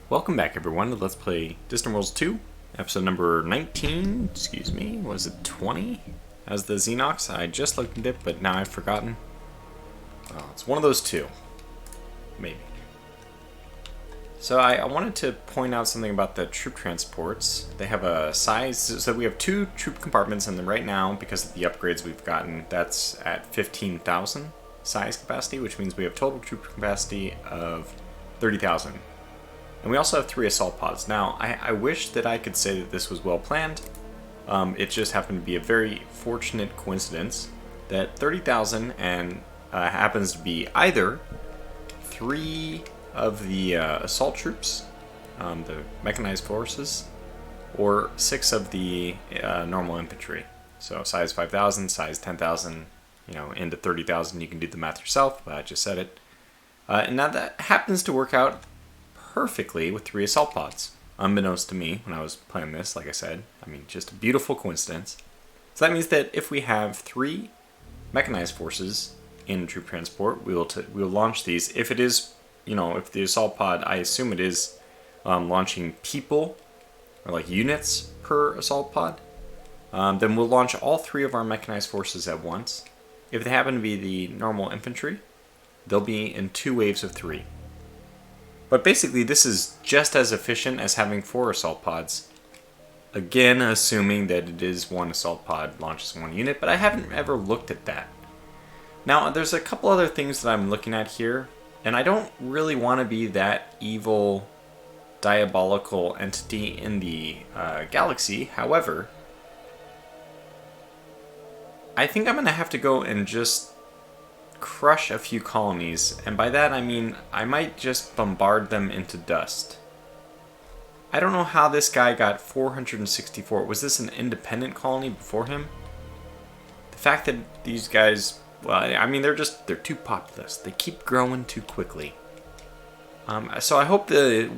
Welcome back, everyone, to Let's Play Distant Worlds 2, episode number 19, excuse me, was it 20? As the Xenox, I just looked at it, but now I've forgotten. Well, it's one of those two. Maybe. So I wanted to point out something about the troop transports. They have a size, so we have two troop compartments, and then right now, because of the upgrades we've gotten, that's at 15,000 size capacity, which means we have total troop capacity of 30,000. And we also have 3 assault pods. Now, I wish that I could say that this was well planned. It just happened to be a very fortunate coincidence that 30,000 and happens to be either 3 of the assault troops, the mechanized forces, or 6 of the normal infantry. So size 5,000, size 10,000, into 30,000. You can do the math yourself, but I just said it. And now that happens to work out perfectly with 3 assault pods, unbeknownst to me when I was playing this. Like I said, just a beautiful coincidence. So that means that if we have 3 mechanized forces in troop transport, we'll launch these. If it is, if the assault pod, I assume it is launching people or like units per assault pod, then we'll launch all 3 of our mechanized forces at once. If they happen to be the normal infantry, they'll be in 2 waves of 3. But basically, this is just as efficient as having 4 assault pods. Again, assuming that it is 1 assault pod launches 1 unit, but I haven't ever looked at that. Now, there's a couple other things that I'm looking at here, and I don't really want to be that evil, diabolical entity in the galaxy. However, I think I'm going to have to go and just crush a few colonies, and by that I mean I might just bombard them into dust. I don't know how this guy got 464. Was this an independent colony before him? The fact that these guys, well, they're too populous. They keep growing too quickly. So I hope the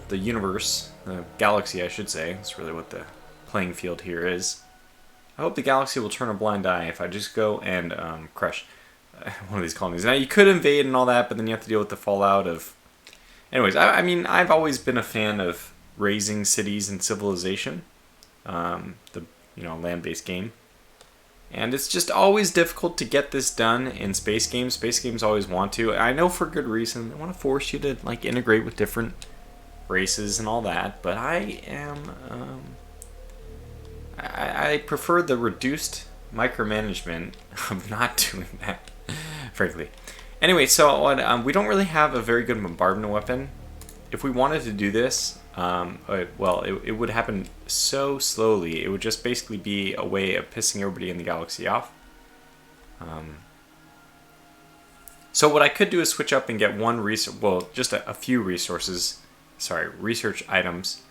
the universe, the galaxy I should say, that's really what the playing field here is. I hope the galaxy will turn a blind eye if I just go and crush one of these colonies. Now, you could invade and all that, but then you have to deal with the fallout of... Anyways, I've always been a fan of raising cities and civilization, the land-based game. And it's just always difficult to get this done in space games. Space games always want to. I know for good reason. They want to force you to integrate with different races and all that, but I prefer the reduced micromanagement of not doing that. Frankly. Anyway, so we don't really have a very good bombardment weapon. If we wanted to do this, it would happen so slowly. It would just basically be a way of pissing everybody in the galaxy off. So what I could do is switch up and get just a few research items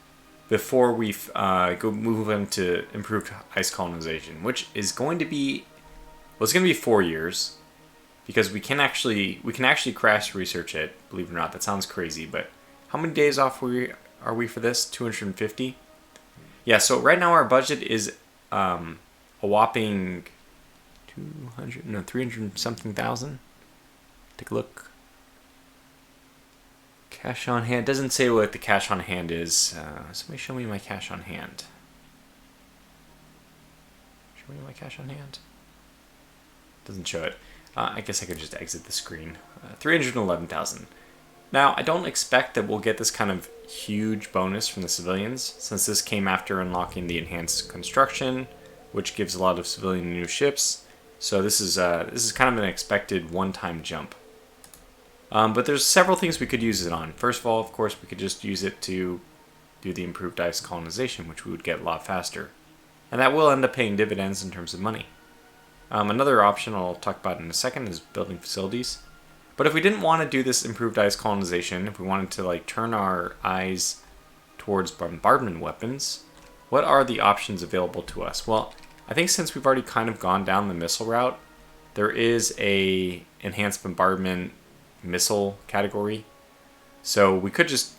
before we go move them to improved ice colonization, which is going to be, it's going to be 4 years. Because we can actually crash research it, believe it or not. That sounds crazy, but how many days off are we for this? 250? Yeah, so right now our budget is a whopping 300 something thousand. Take a look. Cash on hand. Doesn't say what the cash on hand is. Somebody show me my cash on hand. Show me my cash on hand. Doesn't show it. I guess I could just exit the screen. 311,000. Now, I don't expect that we'll get this kind of huge bonus from the civilians, since this came after unlocking the enhanced construction, which gives a lot of civilian new ships. So this is kind of an expected one-time jump. But there's several things we could use it on. First of all, of course, we could just use it to do the improved ice colonization, which we would get a lot faster. And that will end up paying dividends in terms of money. Another option I'll talk about in a second is building facilities. But if we didn't want to do this improved ice colonization, if we wanted to turn our eyes towards bombardment weapons, what are the options available to us? Well, I think since we've already kind of gone down the missile route, there is a enhanced bombardment missile category. So we could just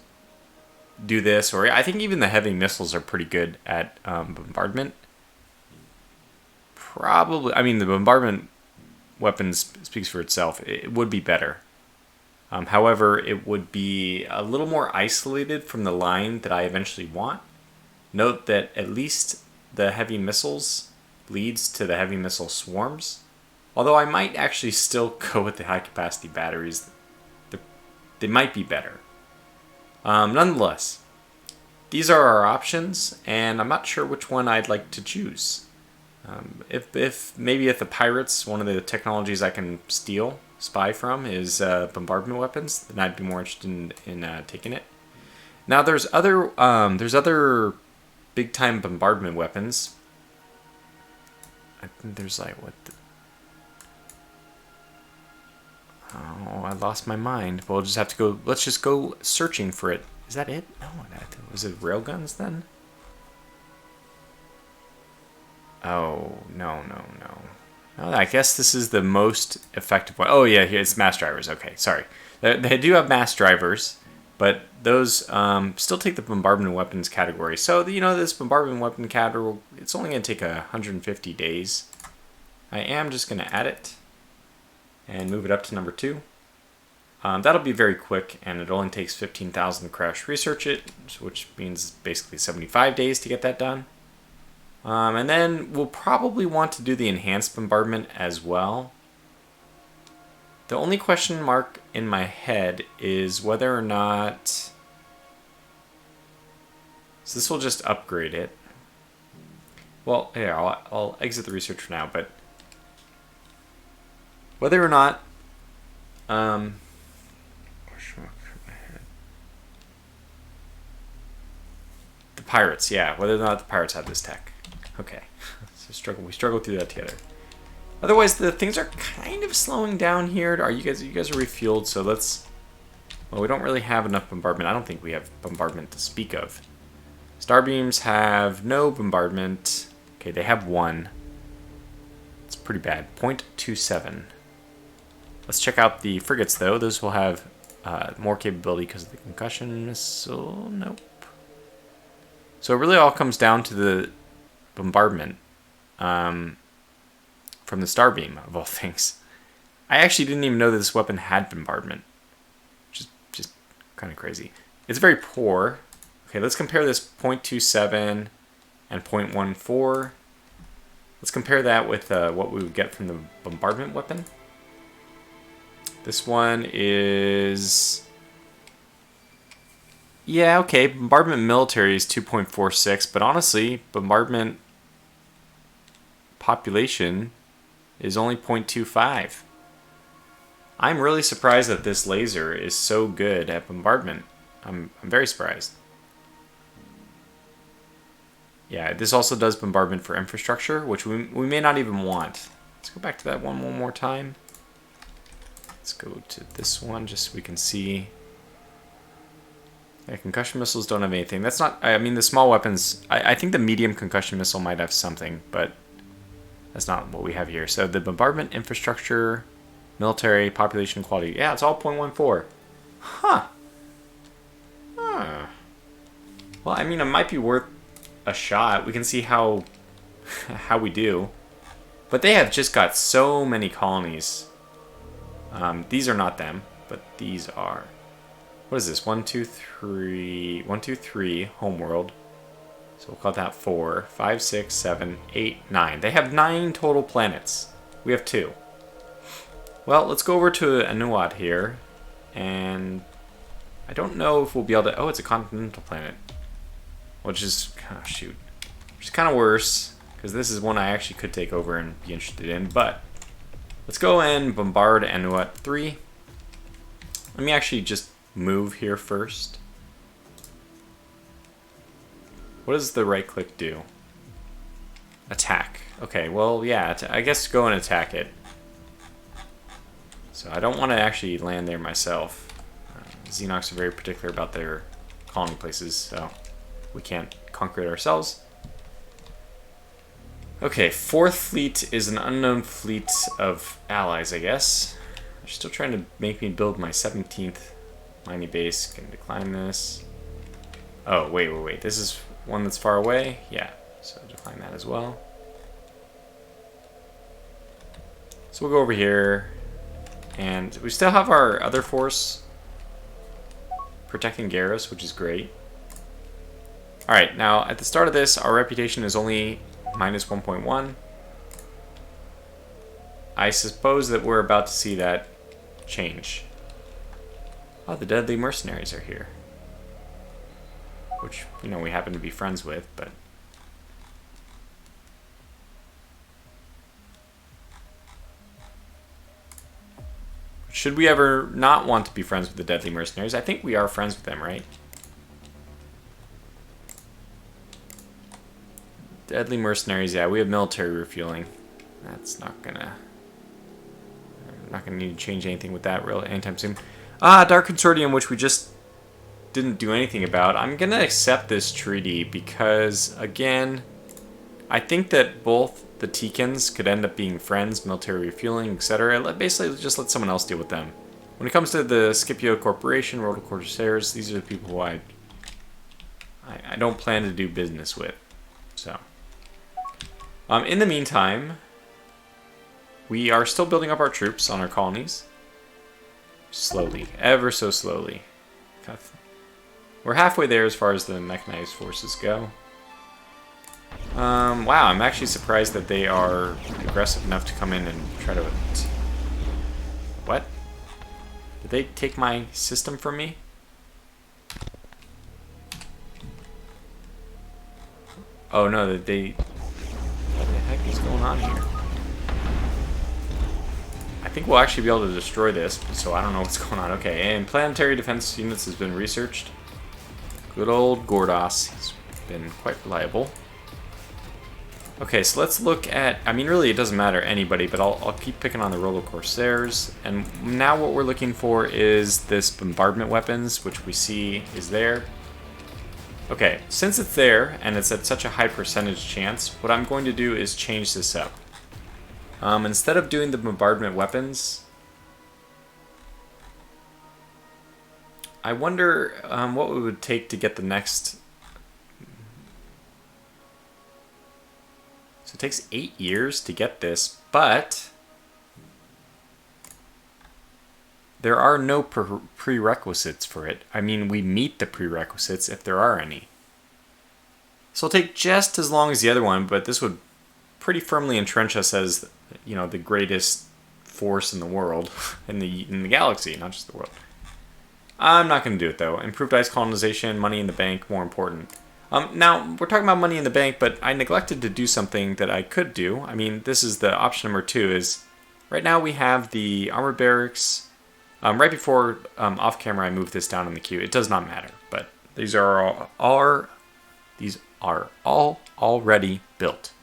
do this, or I think even the heavy missiles are pretty good at bombardment. Probably, the bombardment weapons speaks for itself. It would be better. However, it would be a little more isolated from the line that I eventually want. Note that at least the heavy missiles leads to the heavy missile swarms. Although I might actually still go with the high capacity batteries. They might be better. Nonetheless, these are our options, and I'm not sure which one I'd like to choose. If the pirates, one of the technologies I can spy from, is bombardment weapons, then I'd be more interested in taking it. Now there's other big time bombardment weapons. I think there's like what? Oh, I lost my mind. We'll just have to go. Let's just go searching for it. Is that it? No, was it railguns then? Oh, no. Oh, I guess this is the most effective one. Oh, yeah, it's mass drivers. Okay, sorry. They do have mass drivers, but those still take the bombardment weapons category. So, this bombardment weapon category, it's only going to take 150 days. I am just going to add it and move it up to number 2. That'll be very quick, and it only takes 15,000 to crash research it, which means basically 75 days to get that done. And then we'll probably want to do the enhanced bombardment as well. The only question mark in my head is whether or not... So this will just upgrade it. Well, here, I'll exit the research for now, but... Whether or not... The pirates, yeah. Whether or not the pirates have this tech. Okay, so we struggle through that together. Otherwise, the things are kind of slowing down here. You guys are refueled, so let's... Well, we don't really have enough bombardment. I don't think we have bombardment to speak of. Starbeams have no bombardment. Okay, they have 1. It's pretty bad. 0.27. Let's check out the frigates, though. Those will have more capability because of the concussion missile. Nope. So it really all comes down to the bombardment from the Starbeam, of all things. I actually didn't even know that this weapon had bombardment, which is just kind of crazy. It's very poor. Okay, let's compare this 0.27 and 0.14. Let's compare that with what we would get from the bombardment weapon. This one is... Yeah, okay, bombardment military is 2.46, but honestly, bombardment population is only 0.25. I'm really surprised that this laser is so good at bombardment. I'm very surprised. Yeah, this also does bombardment for infrastructure, which we may not even want. Let's go back to that one more time. Let's go to this one just so we can see. Yeah, concussion missiles don't have anything. That's not... I mean, the small weapons... I think the medium concussion missile might have something, but that's not what we have here. So the bombardment, infrastructure, military, population, quality. Yeah, it's all 0.14. Huh. Well, I mean, it might be worth a shot. We can see how we do. But they have just got so many colonies. These are not them, but these are. What is this? 1, 2, 3. 1, 2, 3. Homeworld. So we'll call that 4. 5, 6, 7, 8, 9. They have 9 total planets. We have 2. Well, let's go over to Anuat here. And I don't know if we'll be able to... Oh, it's a continental planet. Which is... Oh, shoot. Which is kind of worse. Because this is one I actually could take over and be interested in. But let's go and bombard Anuat 3. Let me actually just move here first. What does the right click do? Attack. Okay, well, yeah, I guess go and attack it. So I don't want to actually land there myself. Xenox are very particular about their colony places, so we can't conquer it ourselves. Okay, 4th fleet is an unknown fleet of allies, I guess. They're still trying to make me build my 17th mining base. Can decline this. Oh, wait. This is one that's far away? Yeah, so decline that as well. So we'll go over here And we still have our other force protecting Garrus, which is great. Alright, now at the start of this, our reputation is only minus 1.1. I suppose that we're about to see that change. Oh, the deadly mercenaries are here. Which, you know, we happen to be friends with, but... Should we ever not want to be friends with the deadly mercenaries? I think we are friends with them, right? Deadly mercenaries, yeah, we have military refueling. That's not gonna... I'm not gonna need to change anything with that real anytime soon. Ah, Dark Consortium, which we just didn't do anything about. I'm gonna accept this treaty because, again, I think that both the Teekans could end up being friends, military refueling, etc. Basically, just let someone else deal with them. When it comes to the Scipio Corporation, Royal Corsairs, these are the people who I don't plan to do business with. So, in the meantime, we are still building up our troops on our colonies. Slowly, ever so slowly. We're halfway there as far as the mechanized forces go. Wow, I'm actually surprised that they are aggressive enough to come in and try to... What? Did they take my system from me? Oh no, they... What the heck is going on here? I think we'll actually be able to destroy this, so I don't know what's going on. Okay, and planetary defense units has been researched. Good old Gordos. He's been quite reliable. Okay, so let's look at... I mean, really, it doesn't matter anybody, but I'll keep picking on the Royal Corsairs. And now what we're looking for is this bombardment weapons, which we see is there. Okay, since it's there, and it's at such a high percentage chance, what I'm going to do is change this up. Instead of doing the bombardment weapons, I wonder what it would take to get the next... So it takes 8 years to get this, but there are no prerequisites for it. I mean, we meet the prerequisites if there are any. So it'll take just as long as the other one, but this would pretty firmly entrench us as, you know, the greatest force in the world, in the galaxy, not just the world. I'm not going to do it, though. Improved ice colonization, money in the bank, more important. Now, we're talking about money in the bank, but I neglected to do something that I could do. I mean, this is the option number 2 is, right now we have the armor barracks. Right before, off camera, I moved this down in the queue. It does not matter, but these are all already built.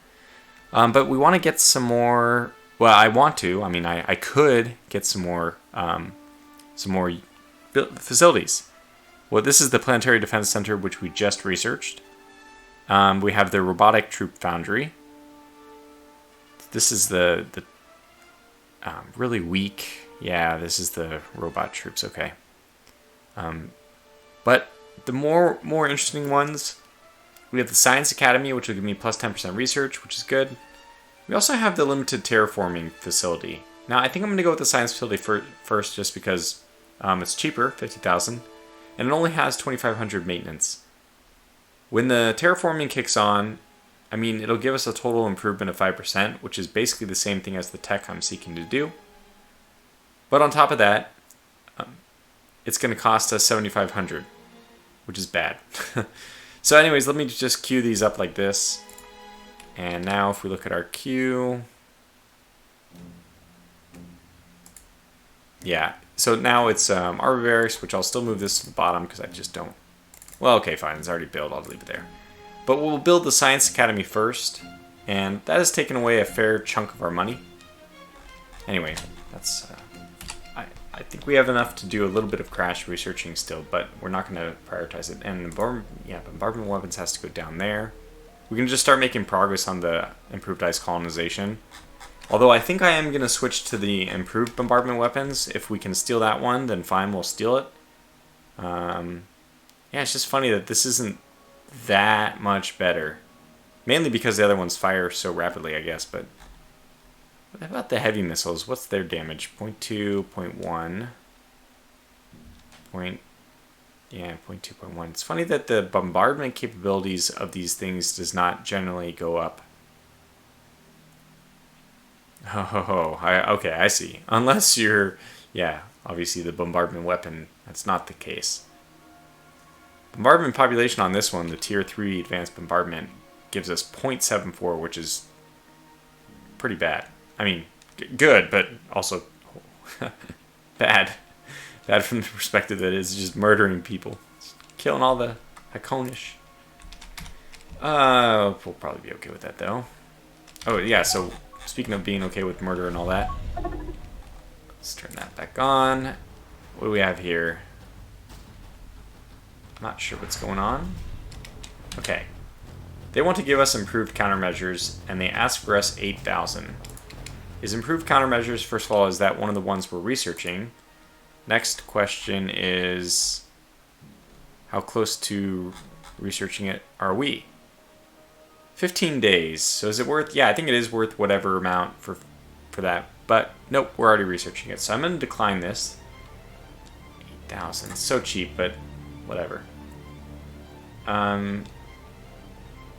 But we want to get some more, well, I want to, I mean, I could get some more facilities. Well, this is the Planetary Defense Center, which we just researched. We have the Robotic Troop Foundry. This is the really weak... Yeah, this is the robot troops, okay. But the more interesting ones, we have the Science Academy, which will give me plus 10% research, which is good. We also have the Limited Terraforming Facility. Now, I think I'm going to go with the Science Facility first just because it's cheaper, 50,000. And it only has 2,500 maintenance. When the terraforming kicks on, I mean, it'll give us a total improvement of 5%, which is basically the same thing as the tech I'm seeking to do. But on top of that, it's going to cost us 7,500, which is bad. So anyways, let me just queue these up like this. And now if we look at our queue... Yeah. So now it's Arbor Barracks, which I'll still move this to the bottom because I just don't... Well, okay, fine. It's already built. I'll leave it there. But we'll build the Science Academy first, and that has taken away a fair chunk of our money. Anyway, that's... I think we have enough to do a little bit of crash researching still, but we're not going to prioritize it. And bombardment weapons has to go down there. We can just start making progress on the improved ice colonization. Although I think I am going to switch to the improved bombardment weapons. If we can steal that one, then fine, we'll steal it. Yeah, it's just funny that this isn't that much better. Mainly because the other ones fire so rapidly, I guess. But What about the heavy missiles? What's their damage? 0.2, 0.1. Yeah, 0.2, 0.1. It's funny that the bombardment capabilities of these things does not generally go up. Okay, I see. Unless you're, yeah, obviously the bombardment weapon, that's not the case. Bombardment population on this one, the tier 3 advanced bombardment, gives us 0.74, which is pretty bad. I mean, good, but also bad. Bad from the perspective that it's just murdering people. It's killing all the Iconish. We'll probably be okay with that, though. Oh, yeah, so speaking of being okay with murder and all that, let's turn that back on. What do we have here? Not sure what's going on. Okay. They want to give us improved countermeasures, and they ask for us 8,000. Is improved countermeasures, first of all, is that one of the ones we're researching? Next question is, how close to researching it are we? 15 days. So is it worth? Yeah, I think it is worth whatever amount for that. But nope, we're already researching it. So I'm going to decline this. 8,000. So cheap, but whatever.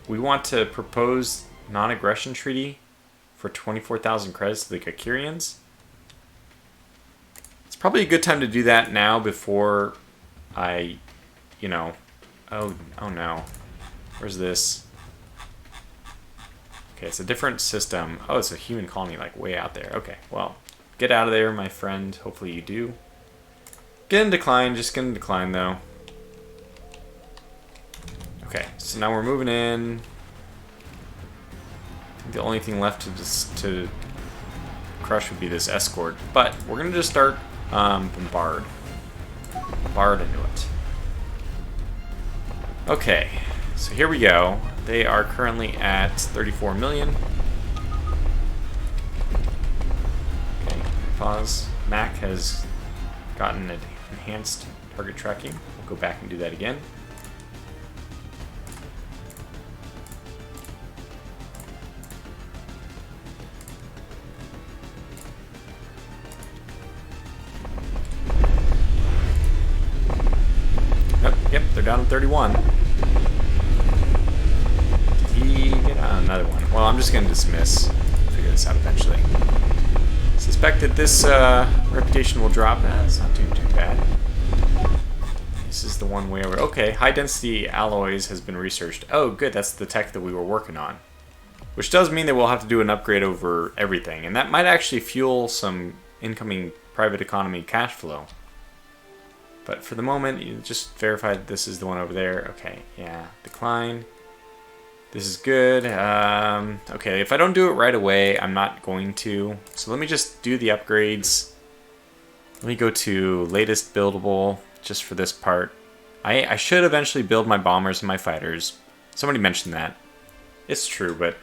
We want to propose non-aggression treaty for 24,000 credits to the Kakirians. It's probably a good time to do that now before I, you know, oh no. Where's this? Okay, it's a different system. Oh, it's a human colony, like, way out there. Okay, well, get out of there, my friend. Hopefully you do. Gonna decline, just gonna decline, though. Okay, so now we're moving in. I think the only thing left to crush would be this escort. But we're gonna just start bombard into it. Okay, so here we go. They are currently at 34 million. Okay, pause. Mac has gotten enhanced target tracking. We'll go back and do that again. Yep, they're down to 31. Did he get on another one? Well, I'm just going to dismiss. Figure this out eventually. Suspect that this reputation will drop. It's not doing too bad. This is the one way over. Okay, high density alloys has been researched. Oh, good, that's the tech that we were working on. Which does mean that we'll have to do an upgrade over everything. And that might actually fuel some incoming private economy cash flow. But for the moment, you just verify that this is the one over there. Okay, yeah, decline. This is good. Okay, if I don't do it right away, I'm not going to. So let me just do the upgrades. Let me go to latest buildable, just for this part. I should eventually build my bombers and my fighters. Somebody mentioned that. It's true, but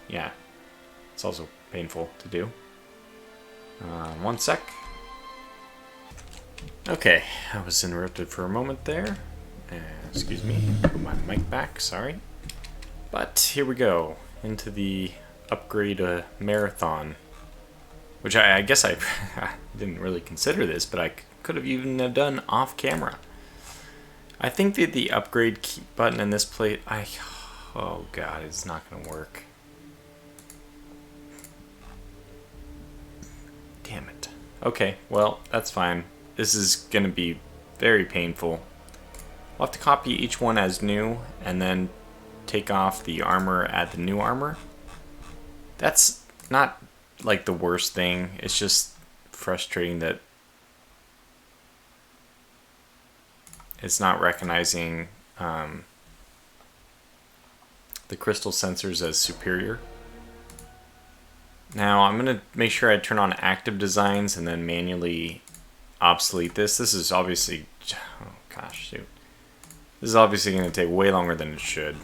yeah, it's also painful to do. 1 sec. Okay, I was interrupted for a moment there. Excuse me, put my mic back, sorry. But here we go, into the upgrade marathon. Which I guess I didn't really consider this, but I could have even done off camera. I think that the upgrade button in this plate, oh god, it's not going to work. Damn it. Okay, well, that's fine. This is going to be very painful. I'll have to copy each one as new, and then take off the armor, add the new armor. That's not like the worst thing. It's just frustrating that it's not recognizing the crystal sensors as superior. Now I'm going to make sure I turn on active designs and then manually obsolete this. This is obviously, oh gosh, shoot. This is obviously going to take way longer than it should,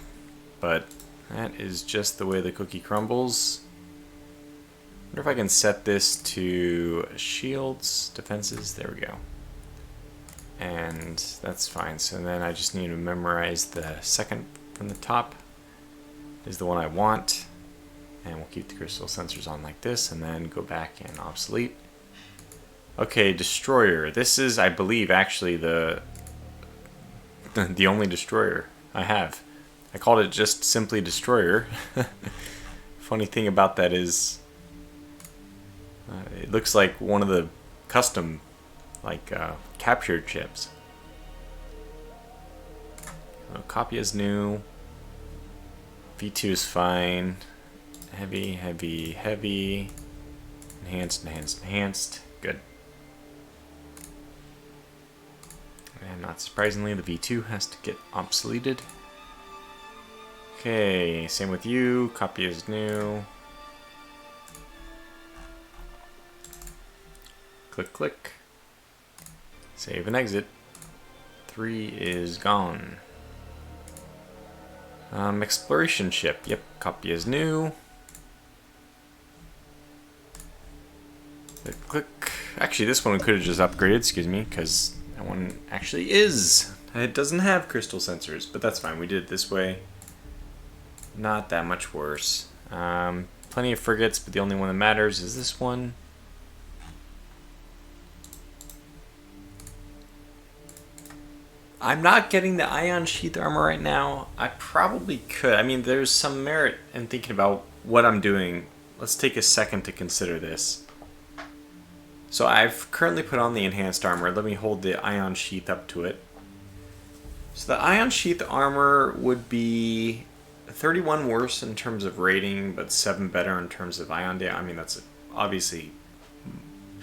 but that is just the way the cookie crumbles. I wonder if I can set this to shields, defenses, there we go. And that's fine, so then I just need to memorize the second from the top is the one I want. And we'll keep the crystal sensors on like this, and then go back and obsolete. Okay, destroyer. This is, I believe, actually the only destroyer I have. I called it just simply destroyer. Funny thing about that is, it looks like one of the custom, like, captured ships. Copy is new. V2 is fine. Heavy, heavy, heavy. Enhanced, enhanced, enhanced. Good. And not surprisingly, the V2 has to get obsoleted. Okay, same with you. Copy is new. Click, click. Save and exit. 3 is gone. Exploration ship. Yep, copy is new. Click, click. Actually, this one could have just upgraded, excuse me, because that one actually is. It doesn't have crystal sensors, but that's fine. We did it this way. Not that much worse. Plenty of frigates, but the only one that matters is this one. I'm not getting the ion sheath armor right now. I probably could. I mean, there's some merit in thinking about what I'm doing. Let's take a second to consider this. So I've currently put on the enhanced armor. Let me hold the ion sheath up to it. So the ion sheath armor would be 31 worse in terms of rating, but 7 better in terms of ion damage. I mean, that's obviously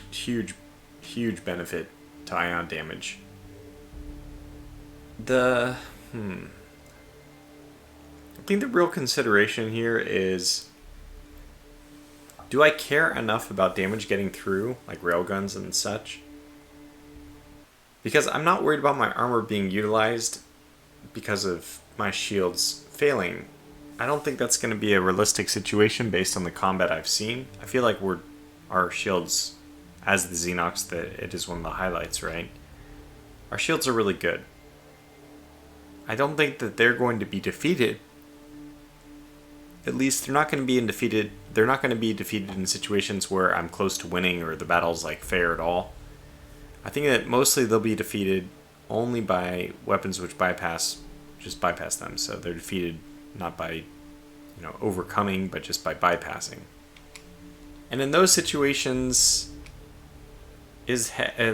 huge benefit to ion damage. I think the real consideration here is, do I care enough about damage getting through, like railguns and such? Because I'm not worried about my armor being utilized because of my shields failing. I don't think that's going to be a realistic situation based on the combat I've seen. I feel like our shields, as the Xenox, that it is one of the highlights, right? Our shields are really good. I don't think that they're going to be defeated. At least they're not going to be defeated. They're not going to be defeated in situations where I'm close to winning or the battle's like fair at all. I think that mostly they'll be defeated only by weapons which just bypass them. So they're defeated not by, overcoming, but just by bypassing. And in those situations, is the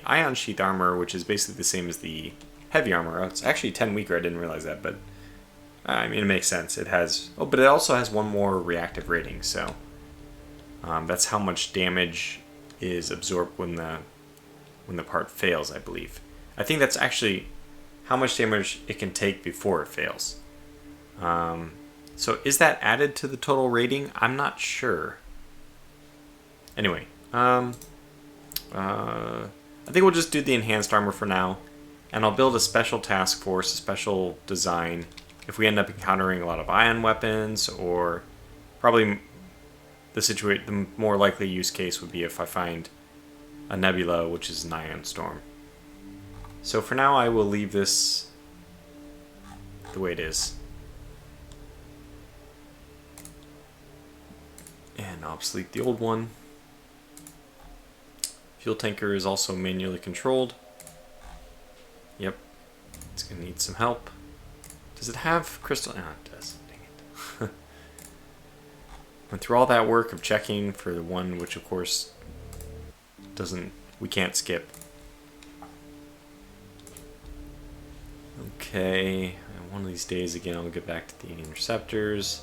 ion sheath armor, which is basically the same as the heavy armor. It's actually 10 weaker. I didn't realize that, but I mean, it makes sense. It has, but it also has one more reactive rating. So that's how much damage is absorbed when the part fails, I believe. I think that's actually how much damage it can take before it fails. So is that added to the total rating? I'm not sure. Anyway, I think we'll just do the enhanced armor for now, and I'll build a special task force, a special design, if we end up encountering a lot of ion weapons, or probably the more likely use case would be if I find a nebula, which is an ion storm. So for now, I will leave this the way it is. And obsolete the old one. Fuel tanker is also manually controlled. Yep. It's going to need some help. Does it have crystal? Ah, it does. Dang it. Went through all that work of checking for the one which, of course, we can't skip. Okay. And one of these days, again, I'll get back to the interceptors.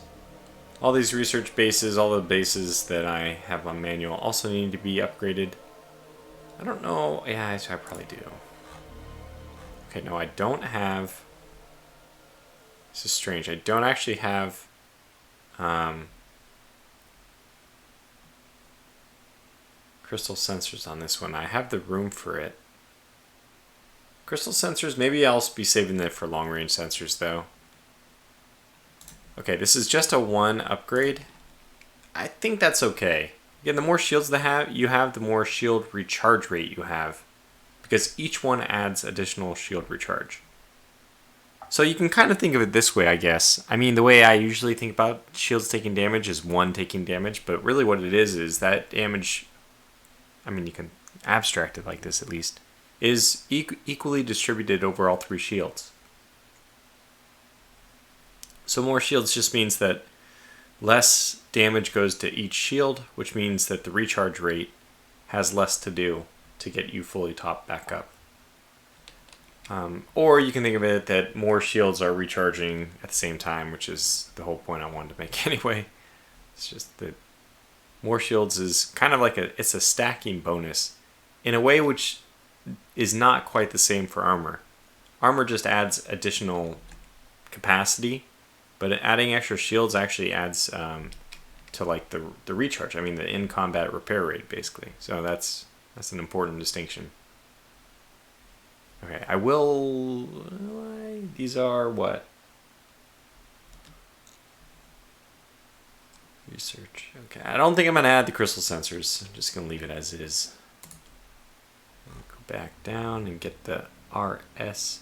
All these research bases, all the bases that I have on manual also need to be upgraded. I don't know. Yeah, I probably do. Okay, no, I don't have... This is strange. I don't actually have... crystal sensors on this one. I have the room for it. Crystal sensors, maybe I'll be saving that for long-range sensors, though. Okay, this is just a 1 upgrade. I think that's okay. Again, the more shields you have, the more shield recharge rate you have, because each one adds additional shield recharge. So you can kind of think of it this way, I guess. I mean, the way I usually think about shields taking damage is one taking damage, but really what it is that damage, I mean, you can abstract it like this at least, is equally distributed over all three shields. So more shields just means that less damage goes to each shield, which means that the recharge rate has less to do to get you fully topped back up. Or you can think of it that more shields are recharging at the same time, which is the whole point I wanted to make anyway. It's just that more shields is kind of like it's a stacking bonus in a way which is not quite the same for armor. Armor just adds additional capacity, but adding extra shields actually adds to like the recharge. I mean the in-combat repair rate basically. So that's an important distinction. Okay, I will... These are what? Research. Okay, I don't think I'm going to add the crystal sensors. I'm just going to leave it as is. Go back down and get the RS8.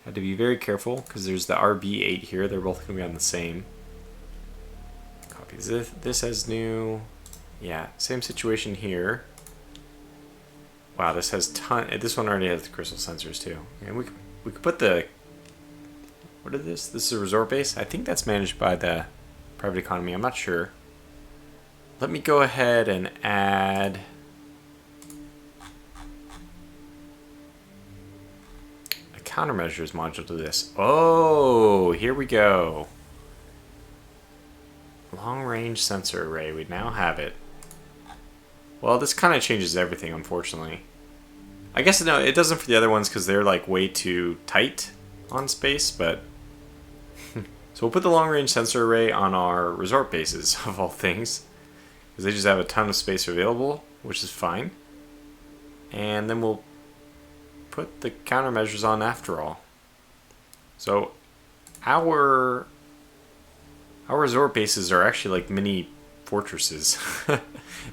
Had to be very careful because there's the RB8 here. They're both going to be on the same. Copy this as new. Yeah, same situation here. Wow, this has this one already has the crystal sensors too. And we could put the... What is this? This is a resort base? I think that's managed by the private economy. I'm not sure. Let me go ahead and add... a countermeasures module to this. Oh, here we go. Long range sensor array. We now have it. Well, this kind of changes everything, unfortunately. I guess no, it doesn't for the other ones because they're like way too tight on space, but... So we'll put the long-range sensor array on our resort bases, of all things. Because they just have a ton of space available, which is fine. And then we'll put the countermeasures on after all. So our resort bases are actually like mini fortresses.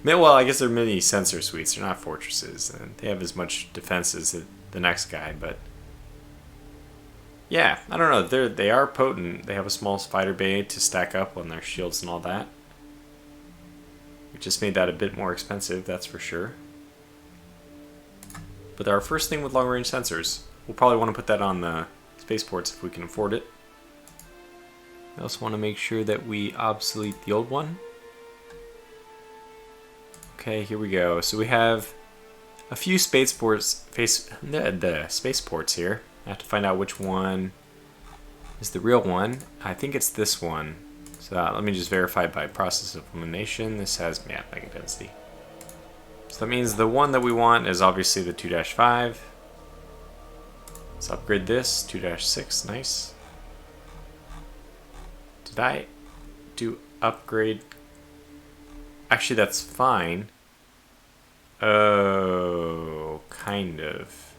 Well, I guess they're mini sensor suites. They're not fortresses, and they have as much defense as the next guy. But yeah, I don't know. They are potent. They have a small spider bay to stack up on their shields and all that. We just made that a bit more expensive, that's for sure. But our first thing with long-range sensors, we'll probably want to put that on the spaceports if we can afford it. I also want to make sure that we obsolete the old one. Okay, here we go. So we have a few spaceports here. I have to find out which one is the real one. I think it's this one. So let me just verify by process of elimination. This has mega density. So that means the one that we want is obviously the 2-5. Let's upgrade this. 2-6, nice. Did I do upgrade? Actually, that's fine. Oh, kind of.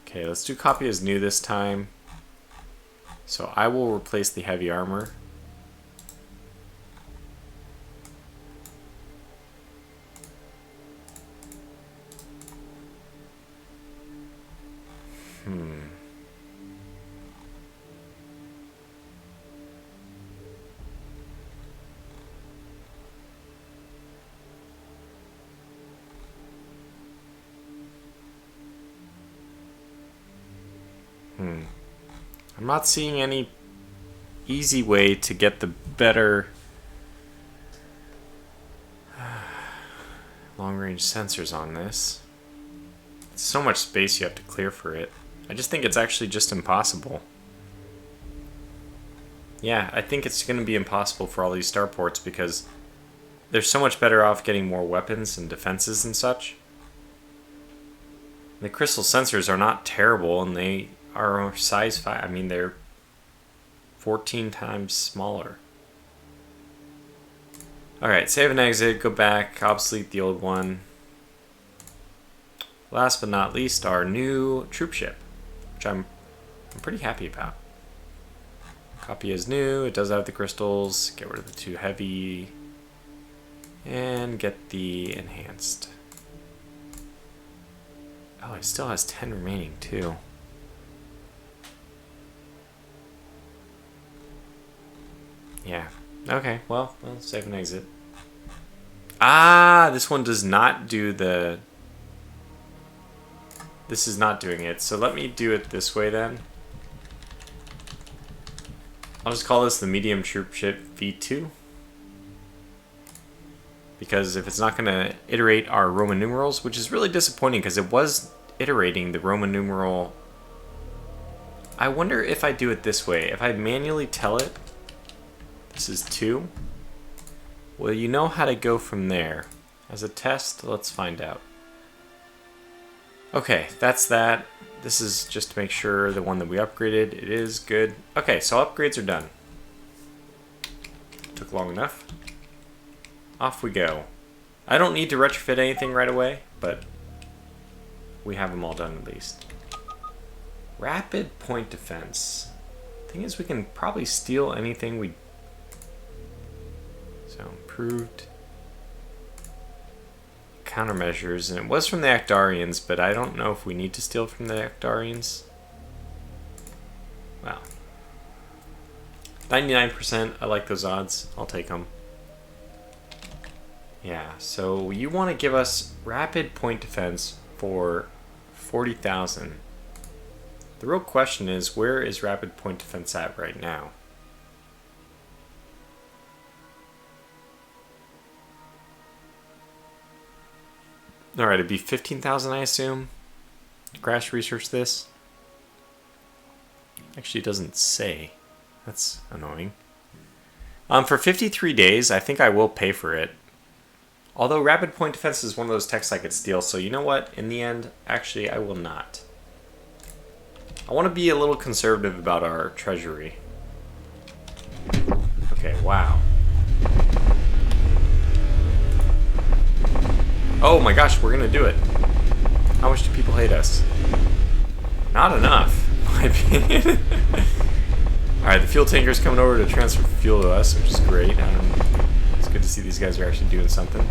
Okay, let's do copy as new this time. So I will replace the heavy armor. I'm not seeing any easy way to get the better long-range sensors on this. It's so much space you have to clear for it. I just think it's actually just impossible. Yeah, I think it's going to be impossible for all these starports because they're so much better off getting more weapons and defenses and such. The crystal sensors are not terrible, and they are size 5. I mean, they're 14 times smaller. Alright, save and exit, go back, obsolete the old one. Last but not least, our new troop ship, which I'm pretty happy about. Copy as new, it does have the crystals, get rid of the 2 heavy, and get the enhanced. Oh, it still has 10 remaining, too. Yeah. Okay, well, save and exit. Ah, this one does not do the... This is not doing it, so let me do it this way then. I'll just call this the medium troop ship V2. Because if it's not going to iterate our Roman numerals, which is really disappointing because it was iterating the Roman numeral. I wonder if I do it this way. If I manually tell it, this is 2. Well, you know how to go from there. As a test, let's find out. Okay, that's that. This is just to make sure the one that we upgraded, it is good. Okay, so upgrades are done. Took long enough. Off we go. I don't need to retrofit anything right away, but we have them all done at least. Rapid point defense. Thing is, we can probably steal anything we... So, improved countermeasures, and it was from the Actarians, but I don't know if we need to steal from the Actarians. Wow. 99%, I like those odds. I'll take them. Yeah, so you want to give us rapid point defense for 40,000. The real question is, where is rapid point defense at right now? Alright, it'd be 15,000, I assume. Crash research this. Actually, it doesn't say. That's annoying. For 53 days, I think I will pay for it. Although rapid point defense is one of those techs I could steal, so you know what? In the end, actually, I will not. I want to be a little conservative about our treasury. Okay, wow. Oh my gosh, we're gonna do it. How much do people hate us? Not enough, in my opinion. Alright, the fuel tanker's coming over to transfer fuel to us, which is great. It's good to see these guys are actually doing something.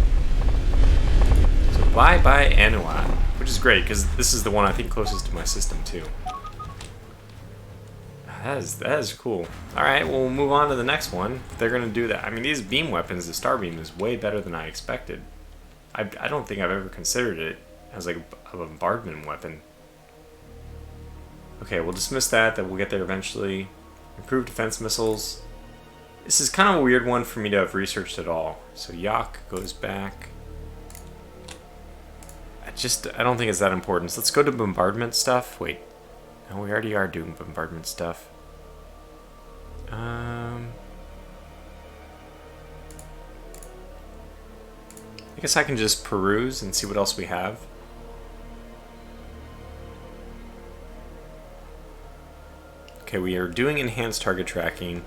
So bye-bye Anua, which is great, because this is the one I think closest to my system, too. That is cool. Alright, well, we'll move on to the next one. If they're gonna do that. I mean, these beam weapons, the star beam, is way better than I expected. I don't think I've ever considered it as like a bombardment weapon. Okay, we'll dismiss that we'll get there eventually. Improved defense missiles. This is kind of a weird one for me to have researched at all. So Yak goes back. I don't think it's that important. So let's go to bombardment stuff. Wait. No, we already are doing bombardment stuff. I guess I can just peruse and see what else we have. Okay, we are doing enhanced target tracking.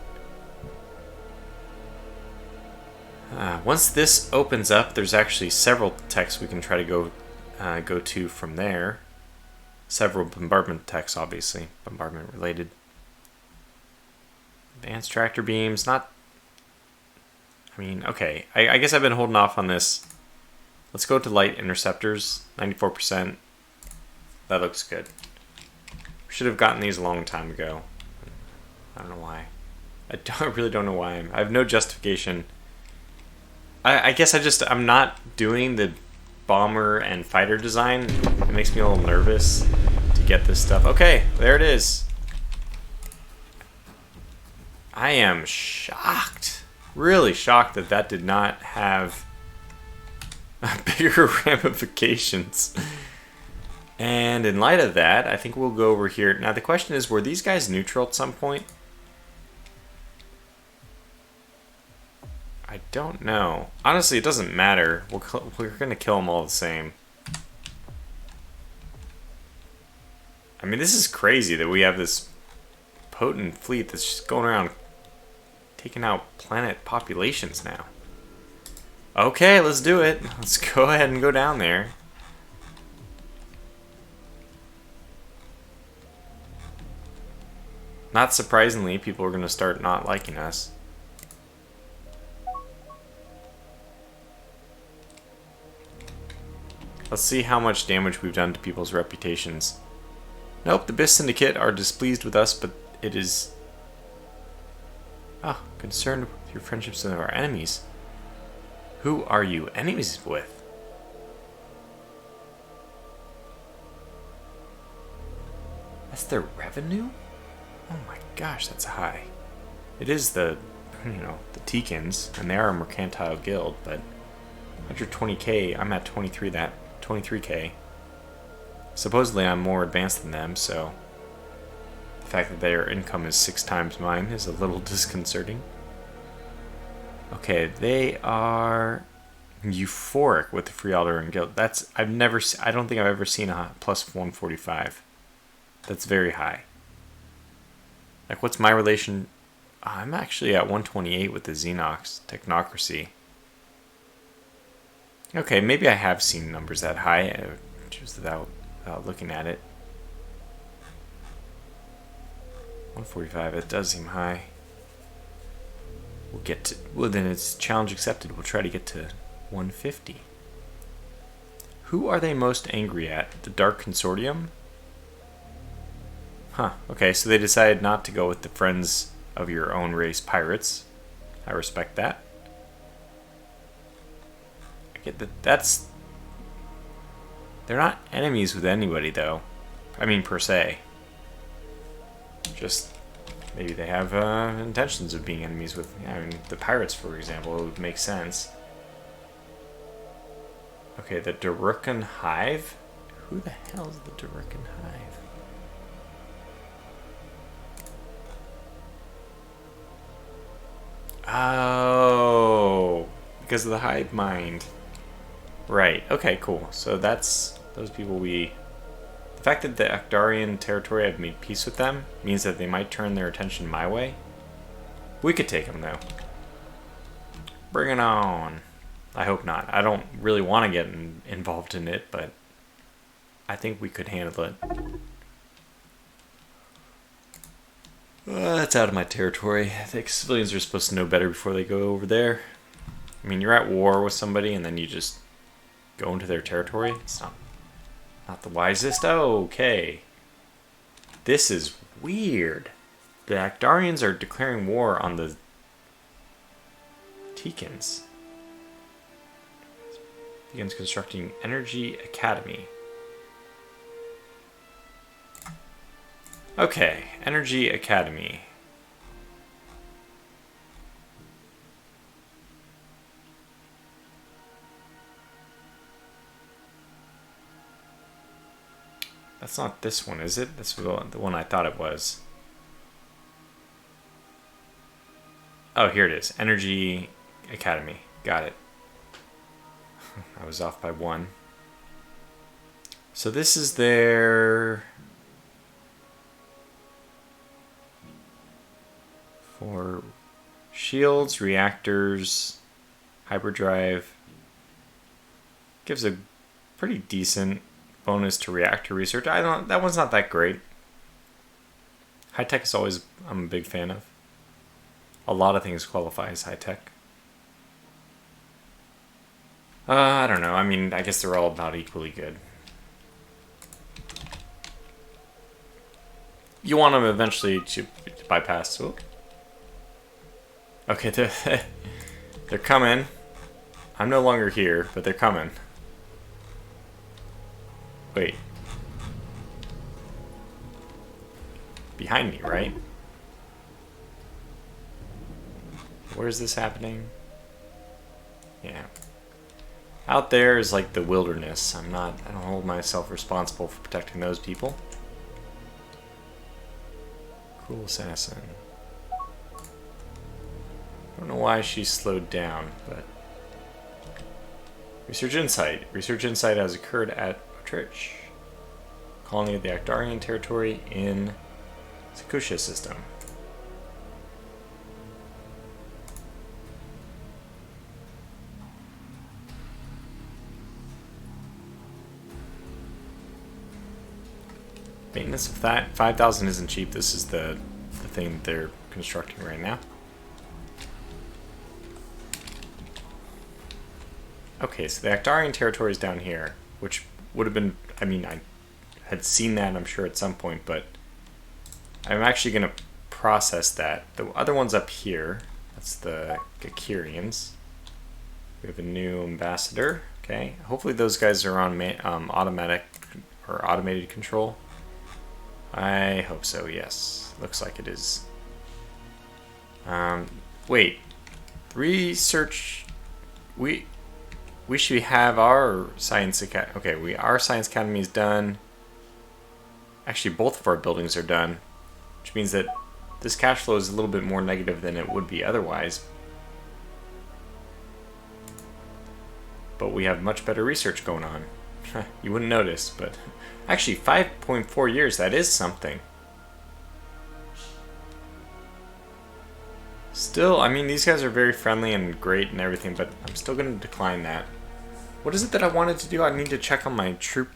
Once this opens up, there's actually several techs we can try to go to from there. Several bombardment techs, obviously, bombardment related. Advanced tractor beams, not... I mean, okay, I guess I've been holding off on this. Let's go to light interceptors, 94%. That looks good. We should have gotten these a long time ago. I don't know why. I really don't know why. I have no justification. I guess I'm not doing the bomber and fighter design. It makes me a little nervous to get this stuff. Okay, there it is. I am shocked. Really shocked that did not have bigger ramifications. And in light of that, I think we'll go over here. Now the question is, were these guys neutral at some point? I don't know. Honestly, it doesn't matter. We're going to kill them all the same. I mean, this is crazy that we have this potent fleet that's just going around taking out planet populations now. Okay, let's do it. Let's go ahead and go down there. Not surprisingly, people are going to start not liking us. Let's see how much damage we've done to people's reputations. Nope, the Bis Syndicate are displeased with us, but it is... Ah, concerned with your friendships with our enemies. Who are you enemies with? That's their revenue? Oh my gosh, that's high. It is the, the Teekins, and they are a mercantile guild, but 120k, I'm at 23k. Supposedly I'm more advanced than them, so the fact that their income is 6 times mine is a little disconcerting. Okay, they are euphoric with the Free Alderaan Guild. I don't think I've ever seen a plus 145. That's very high. Like, what's my relation? I'm actually at 128 with the Xenox Technocracy. Okay, maybe I have seen numbers that high, just without looking at it. 145, it does seem high. Well, then it's challenge accepted. We'll try to get to 150. Who are they most angry at? The Dark Consortium? Huh, okay, so they decided not to go with the Friends of Your Own Race pirates. I respect that. I get that they're not enemies with anybody, though. I mean, per se. Just... maybe they have intentions of being enemies with, the pirates, for example. It would make sense. Okay, the Darukkan Hive? Who the hell is the Darukkan Hive? Oh, because of the hive mind. Right, okay, cool. So that's those people we... The fact that the Actarian territory, I've made peace with them, means that they might turn their attention my way. We could take them, though. Bring it on. I hope not. I don't really want to get involved in it, but I think we could handle it. That's out of my territory. I think civilians are supposed to know better before they go over there. I mean, you're at war with somebody and then you just go into their territory. It's not the wisest. Okay. This is weird. The Actarians are declaring war on the Teekins. Begins constructing Energy Academy. Okay, Energy Academy. That's not this one, is it? This was the one I thought it was. Oh, here it is. Energy Academy. Got it. I was off by 1. So this is their... for shields, reactors, hyperdrive. Gives a pretty decent bonus to reactor research. That one's not that great. High tech is always I'm a big fan of. A lot of things qualify as high tech. I don't know. I mean, I guess they're all about equally good. You want them eventually to bypass. Oh. Okay, they're coming. I'm no longer here, but they're coming. Wait. Behind me, right? Where's this happening? Yeah. Out there is like the wilderness. I don't hold myself responsible for protecting those people. Cool assassin. I don't know why she's slowed down, but... Research Insight. Research Insight has occurred at Otrich, colony of the Actarian territory in Sekusha system. Maintenance of that 5,000 isn't cheap. This is the thing that they're constructing right now. Okay, so the Actarian territory is down here, which would have been, I mean, I had seen that, I'm sure, at some point, but I'm actually going to process that. The other one's up here. That's the Gakirians. We have a new ambassador. Okay, hopefully those guys are on automatic or automated control. I hope so, yes. Looks like it is. Wait. Research. We should have our science academy. Okay, our science academy is done. Actually, both of our buildings are done, which means that this cash flow is a little bit more negative than it would be otherwise. But we have much better research going on. You wouldn't notice, but actually 5.4 years, that is something. Still, I mean, these guys are very friendly and great and everything, but I'm still going to decline that. What is it that I wanted to do? I need to check on my troop.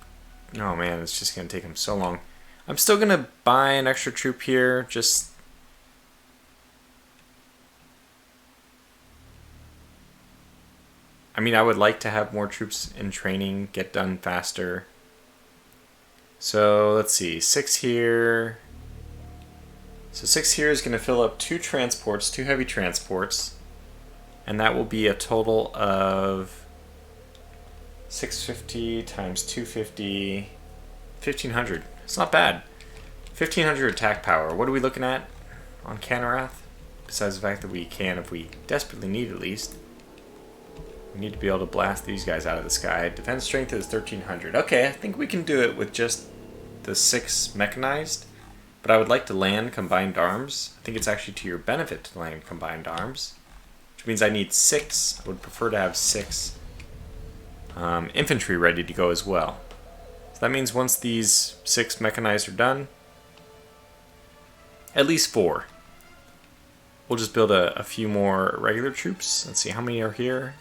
Oh man, it's just going to take them so long. I'm still going to buy an extra troop here, just... I mean, I would like to have more troops in training, get done faster. So, let's see, 6 here. So 6 here is going to fill up 2 transports, 2 heavy transports. And that will be a total of 650 times 250, 1500. It's not bad. 1500 attack power. What are we looking at on Canarath? Besides the fact that we can, if we desperately need at least. We need to be able to blast these guys out of the sky. Defense strength is 1300. Okay, I think we can do it with just the 6 mechanized. But I would like to land combined arms. I think it's actually to your benefit to land combined arms. Which means I need 6. I would prefer to have 6 infantry ready to go as well. So that means once these 6 mechanized are done, at least 4. We'll just build a few more regular troops. Let's see, how many are here?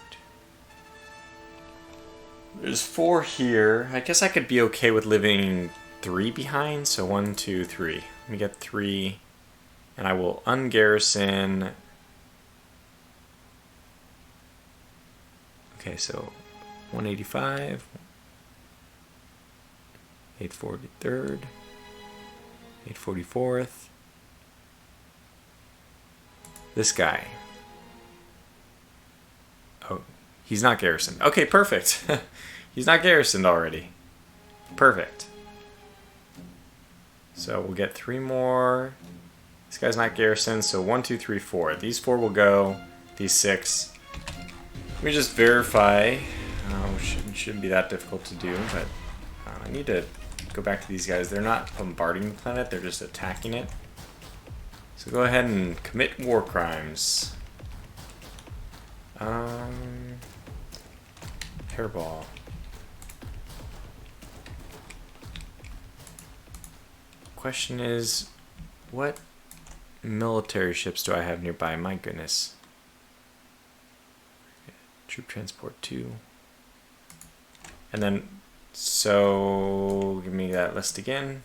There's 4 here. I guess I could be okay with living 3 behind. So 1, 2, 3. Let me get 3. And I will ungarrison. Okay, so 185. 843rd. 844th. This guy. Oh, he's not garrisoned. Okay, perfect. He's not garrisoned already. Perfect. So we'll get 3 more. This guy's not garrisoned, so 1, 2, 3, 4. These 4 will go. These 6. Let me just verify. Shouldn't be that difficult to do, but I need to go back to these guys. They're not bombarding the planet, they're just attacking it. So go ahead and commit war crimes. Hairball. Question is, what military ships do I have nearby? My goodness. Troop transport 2. And then, so give me that list again.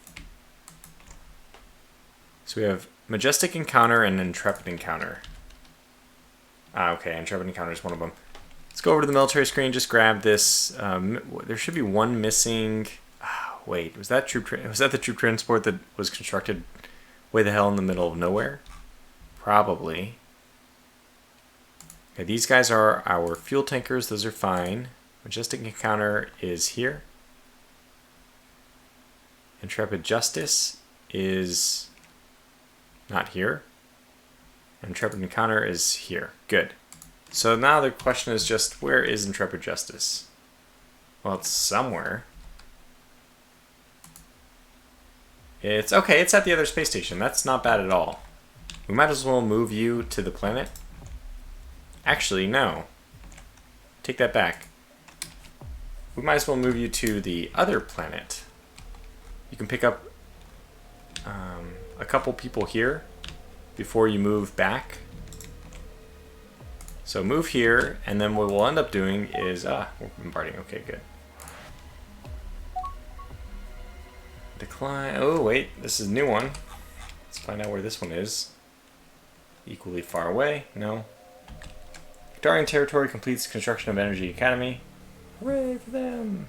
So we have Majestic Encounter and Intrepid Encounter. Okay, Intrepid Encounter is one of them. Let's go over to the military screen, just grab this. There should be 1 missing. Wait, was that the troop transport that was constructed way the hell in the middle of nowhere? Probably. Okay, these guys are our fuel tankers. Those are fine. Majestic Encounter is here. Intrepid Justice is not here. Intrepid Encounter is here. Good. So now the question is just, where is Intrepid Justice? Well, it's somewhere. It's okay, it's at the other space station. That's not bad at all. We might as well move you to the planet. Actually, no. Take that back. We might as well move you to the other planet. You can pick up a couple people here before you move back. So move here, and then what we'll end up doing is... we're bombarding. Okay, good. Decline. Oh, wait. This is a new one. Let's find out where this one is. Equally far away. No. Victorian territory completes construction of Energy Academy. Hooray for them!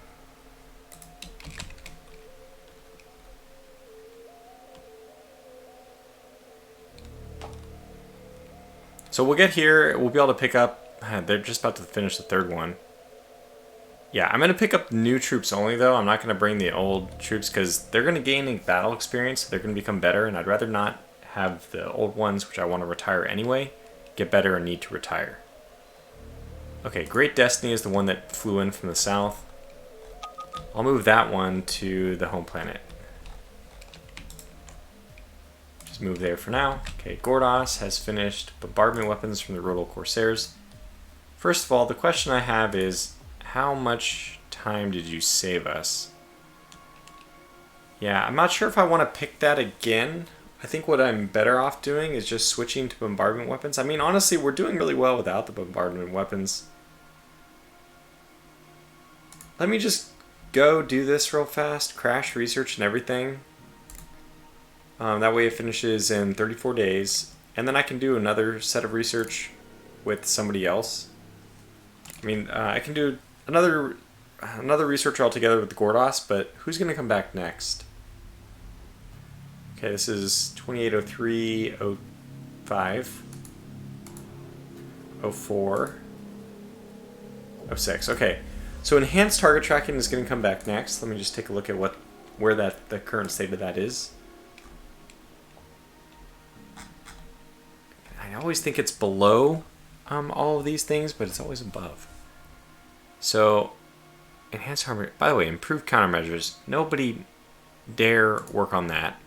So we'll get here, we'll be able to pick up, they're just about to finish the third one. Yeah, I'm going to pick up new troops only though. I'm not going to bring the old troops because they're going to gain a battle experience. So they're going to become better, and I'd rather not have the old ones, which I want to retire anyway, get better and need to retire. Okay, Great Destiny is the one that flew in from the south. I'll move that one to the home planet. Just move there for now. Okay, Gordos has finished bombardment weapons from the Rodal Corsairs. First of all, the question I have is, how much time did you save us? Yeah, I'm not sure if I want to pick that again. I think what I'm better off doing is just switching to bombardment weapons. I mean, honestly, we're doing really well without the bombardment weapons. Let me just go do this real fast, crash research and everything. That way it finishes in 34 days. And then I can do another set of research with somebody else. I mean, I can do another research altogether with the Gordos, but who's going to come back next? Okay, this is 2803, 05, 04, 06. Okay, so enhanced target tracking is going to come back next. Let me just take a look at where the current state of that is. I always think it's below all of these things, but it's always above. So, enhanced armor. By the way, improved countermeasures. Nobody dare work on that.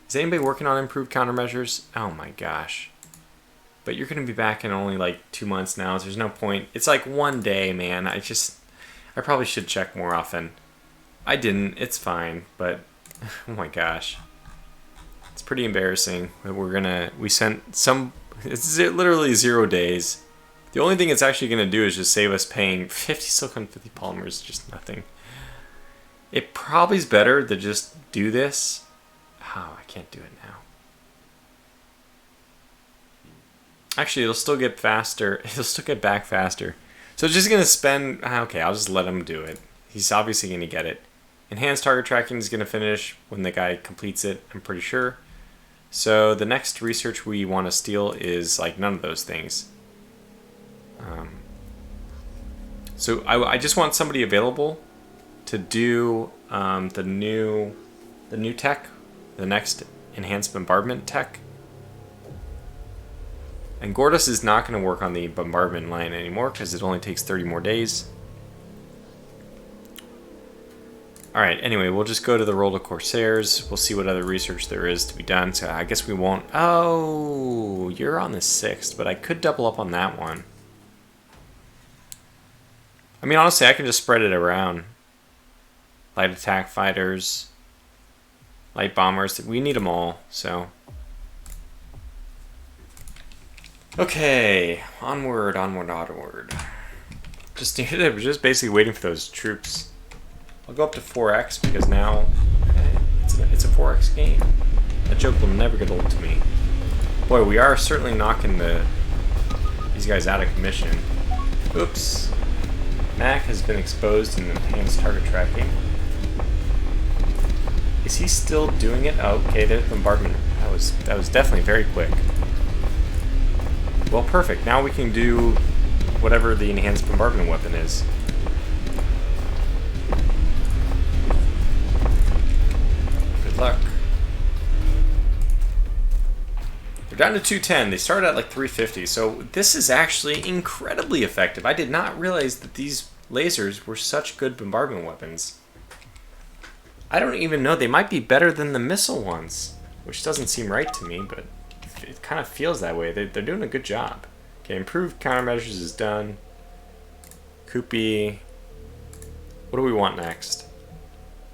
Is anybody working on improved countermeasures? Oh my gosh. But you're going to be back in only like 2 months now, so there's no point. It's like 1 day, man. I probably should check more often. I didn't. It's fine, but oh my gosh. It's pretty embarrassing. We sent some, it's literally 0 days. The only thing it's actually going to do is just save us paying 50 silicon, 50 polymers, just nothing. It probably is better to just do this. Oh, I can't do it now. Actually, it'll still get faster. It'll still get back faster. So it's just going to spend, okay, I'll just let him do it. He's obviously going to get it. Enhanced target tracking is going to finish when the guy completes it, I'm pretty sure. So the next research we want to steal is like none of those things. So I just want somebody available to do the new tech, the next enhanced bombardment tech. And Gordos is not going to work on the bombardment line anymore because it only takes 30 more days. Alright, anyway, we'll just go to the Rodal Corsairs. We'll see what other research there is to be done. So I guess we won't... Oh, you're on the 6th, but I could double up on that one. I mean, honestly, I can just spread it around. Light attack fighters, light bombers. We need them all, so... Okay, onward, onward, onward. Just basically waiting for those troops. I'll go up to 4x because now it's a 4x game. That joke will never get old to me. Boy, we are certainly knocking these guys out of commission. Oops. Mac has been exposed in enhanced target tracking. Is he still doing it? Oh, okay, there's bombardment. That was definitely very quick. Well, perfect. Now we can do whatever the enhanced bombardment weapon is. Good luck. They're down to 210. They started at like 350, so this is actually incredibly effective. I did not realize that these lasers were such good bombardment weapons. I don't even know. They might be better than the missile ones, which doesn't seem right to me, but it kind of feels that way. They're doing a good job. Okay, improved countermeasures is done. Koopy. What do we want next?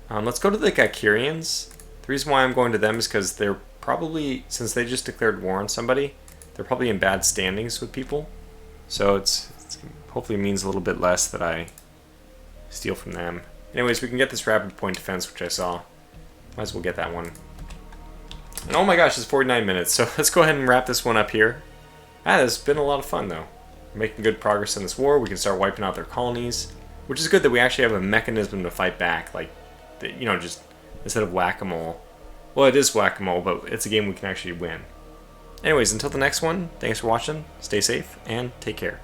Let's go to the Galaxies. The reason why I'm going to them is because they're probably, since they just declared war on somebody, they're probably in bad standings with people. So it's hopefully means a little bit less that I steal from them. Anyways, we can get this rapid point defense, which I saw. Might as well get that one. And oh my gosh, it's 49 minutes, so let's go ahead and wrap this one up here. It's been a lot of fun, though. We're making good progress in this war. We can start wiping out their colonies, which is good that we actually have a mechanism to fight back. Like, you know, just instead of whack-a-mole. Well, it is whack-a-mole, but it's a game we can actually win. Anyways, until the next one, thanks for watching, stay safe, and take care.